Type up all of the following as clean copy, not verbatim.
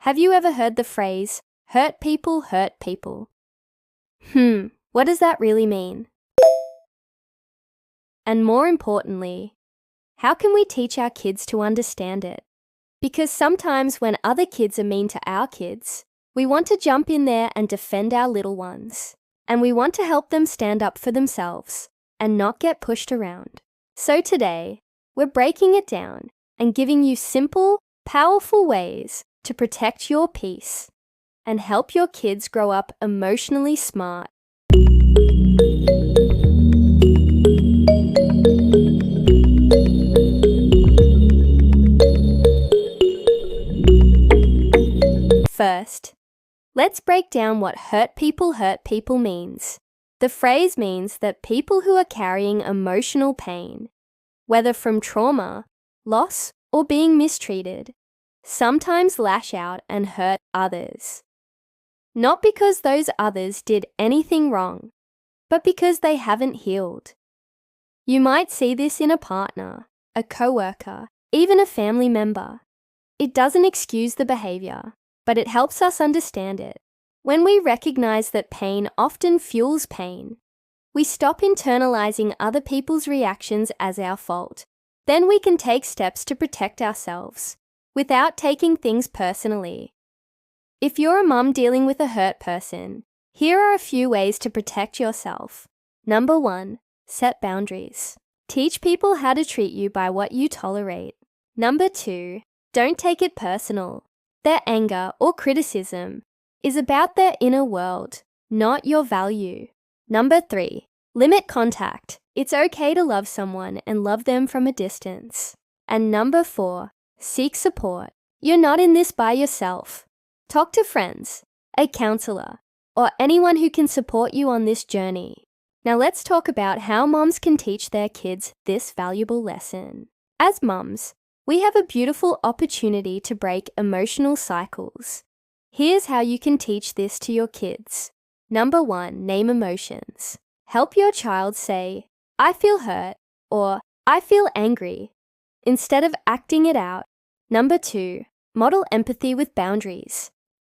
Have you ever heard the phrase, hurt people hurt people? What does that really mean? And more importantly, how can we teach our kids to understand it? Because sometimes when other kids are mean to our kids, we want to jump in there and defend our little ones. And we want to help them stand up for themselves and not get pushed around. So today, we're breaking it down and giving you simple, powerful ways to protect your peace and help your kids grow up emotionally smart. First, let's break down what hurt people means. The phrase means that people who are carrying emotional pain, whether from trauma, loss, or being mistreated, sometimes lash out and hurt others. Not because those others did anything wrong, but because they haven't healed. You might see this in a partner, a coworker, even a family member. It doesn't excuse the behavior, but it helps us understand it. When we recognize that pain often fuels pain, we stop internalizing other people's reactions as our fault. Then we can take steps to protect ourselves without taking things personally. If you're a mum dealing with a hurt person, here are a few ways to protect yourself. Number 1, set boundaries. Teach people how to treat you by what you tolerate. Number 2, don't take it personal. Their anger or criticism is about their inner world, not your value. Number 3, limit contact. It's okay to love someone and love them from a distance. And number 4, seek support. You're not in this by yourself. Talk to friends, a counselor, or anyone who can support you on this journey. Now let's talk about how moms can teach their kids this valuable lesson. As moms, we have a beautiful opportunity to break emotional cycles. Here's how you can teach this to your kids. Number 1, name emotions. Help your child say, I feel hurt, or I feel angry, instead of acting it out. Number 2, model empathy with boundaries.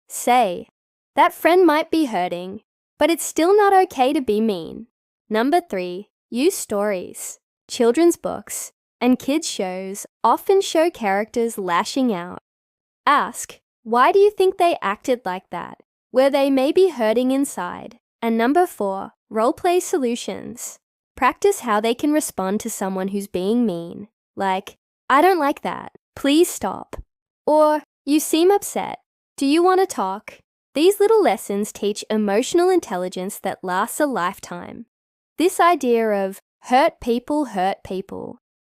Say, that friend might be hurting, but it's still not okay to be mean. Number 3, use stories. Children's books and kids' shows often show characters lashing out. Ask, why do you think they acted like that? Were they maybe hurting inside? And number 4, role-play solutions. Practice how they can respond to someone who's being mean. Like, I don't like that. Please stop. Or, you seem upset. Do you want to talk? These little lessons teach emotional intelligence that lasts a lifetime. This idea of hurt people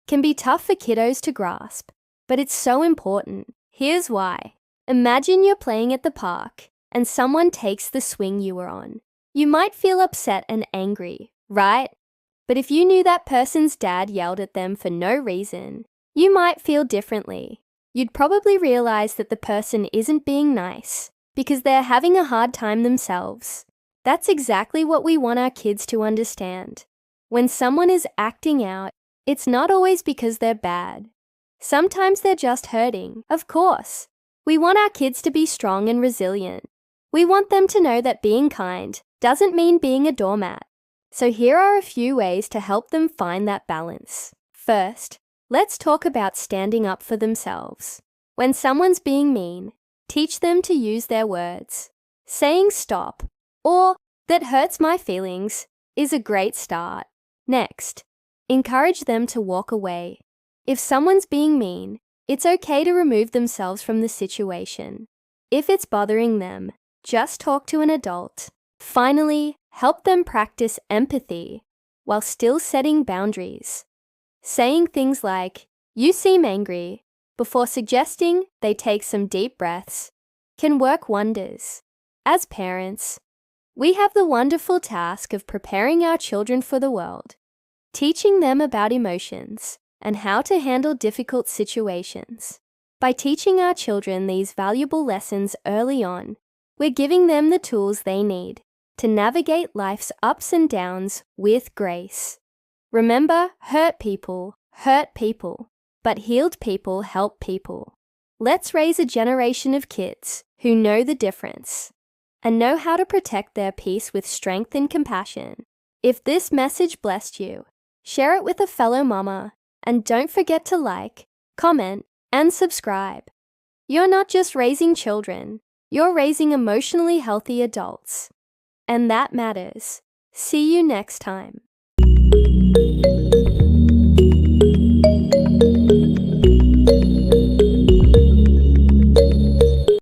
can be tough for kiddos to grasp, but it's so important. Here's why. Imagine you're playing at the park and someone takes the swing you were on. You might feel upset and angry, right? But if you knew that person's dad yelled at them for no reason, you might feel differently. You'd probably realize that the person isn't being nice because they're having a hard time themselves. That's exactly what we want our kids to understand. When someone is acting out, it's not always because they're bad. Sometimes they're just hurting, of course. We want our kids to be strong and resilient. We want them to know that being kind doesn't mean being a doormat. So here are a few ways to help them find that balance. First, let's talk about standing up for themselves. When someone's being mean, teach them to use their words. Saying stop or that hurts my feelings is a great start. Next, encourage them to walk away. If someone's being mean, it's okay to remove themselves from the situation. If it's bothering them, just talk to an adult. Finally, help them practice empathy while still setting boundaries. Saying things like, you seem angry, before suggesting they take some deep breaths can work wonders. As parents, we have the wonderful task of preparing our children for the world, teaching them about emotions and how to handle difficult situations. By teaching our children these valuable lessons early on, we're giving them the tools they need to navigate life's ups and downs with grace. Remember, hurt people, but healed people help people. Let's raise a generation of kids who know the difference and know how to protect their peace with strength and compassion. If this message blessed you, share it with a fellow mama, and don't forget to like, comment, and subscribe. You're not just raising children, you're raising emotionally healthy adults. And that matters. See you next time.